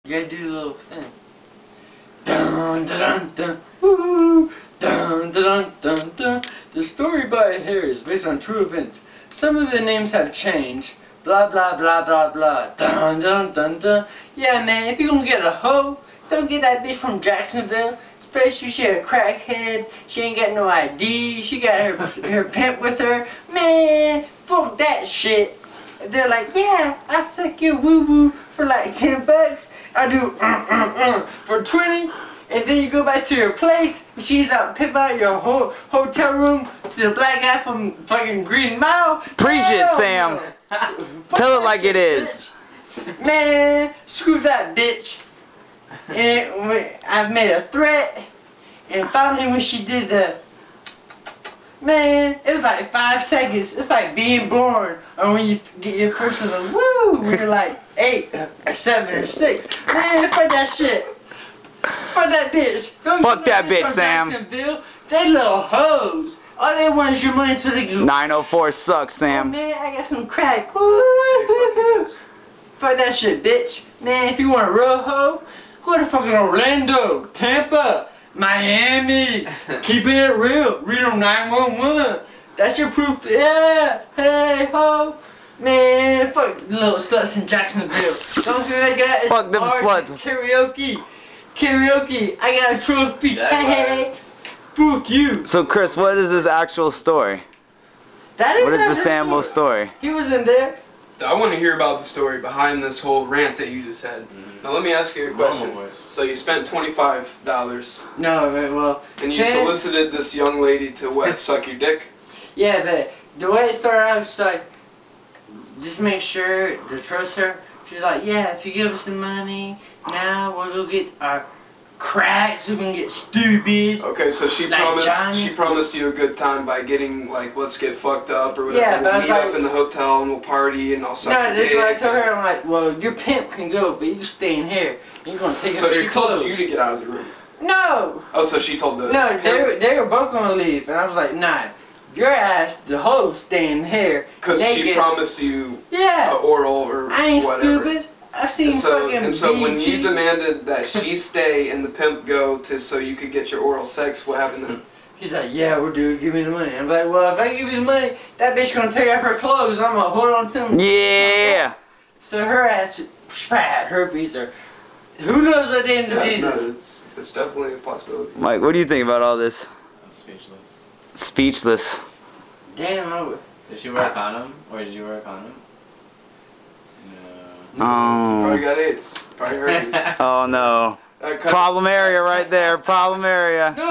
You gotta do the little thing. Dun dun dun dun woo dun dun dun dun. The story by here is based on true events. Some of the names have changed. Blah blah blah blah blah. Dun dun dun dun. Yeah, man, if you gonna get a hoe, don't get that bitch from Jacksonville. Especially if she a crackhead. She ain't got no ID. She got her pimp with her. Man, fuck that shit. They're like, yeah, I suck your woo woo for like $10. I do for 20, and then you go back to your place. She's out pimp out your whole hotel room to the black guy from fucking Green Mile. Preach it, Sam. Tell it like it is. Bitch. Man, screw that bitch. And I made a threat, and finally when she did the, man, it was like 5 seconds. It's like being born, or when you get your first little woo, when you're like 8 or 7 or 6. Man, fuck that shit. Fuck that bitch. Don't Fuck that bitch, Sam. They little hoes. All they want is your money so they can. 904 sucks, Oh, Sam. man, I got some crack. Woo. Fuck that shit, bitch. Man, if you want a real hoe, go to fucking Orlando, Tampa, Miami. Keeping it real. Reno 911. That's your proof. Yeah. Hey, ho. Man, fuck little sluts in Jacksonville. Don't see that guy. Fuck them sluts. Karaoke. I got a trophy. Hey. Fuck you. So, Chris, what is this actual story? That is What is the actual Sambo story? He was in there. I want to hear about the story behind this whole rant that you just had. Now let me ask you a question. So you spent $25 No, well. and you solicited this young lady to suck your dick? Yeah, but the way it started out was like, just make sure to trust her. She's like, yeah, if you give us the money, now we'll go get our crack so we can get stupid. Okay, so she like promised you a good time by getting like, let's get fucked up or whatever. Yeah, but we'll meet up in the hotel and we'll party and I'll suck your dick. No, that's what I told her. I'm like, well, your pimp can go, but you stay in here. You're gonna take so off your she clothes. told you to get out of the room? No. Oh, so she told the No, they were both gonna leave, and I was like, nah. Your ass, the hoe, staying here. Because she promised you oral or I ain't whatever. stupid. I've seen fucking And so when BT. you demanded that she stay and the pimp go so you could get your oral sex, what happened then? He's like, yeah, we're due. Give me the money. I'm like, well, if I give you the money, that bitch gonna take off her clothes. I'm gonna hold on to them. Yeah. So her ass had herpes or who knows what damn diseases. No, it's definitely a possibility. Mike, what do you think about all this? I'm speechless. Speechless. Damn. Did she wear a condom? Or did you wear a condom? No. Probably got AIDS. Probably herpes. Oh no. Problem area right there. Problem area. No.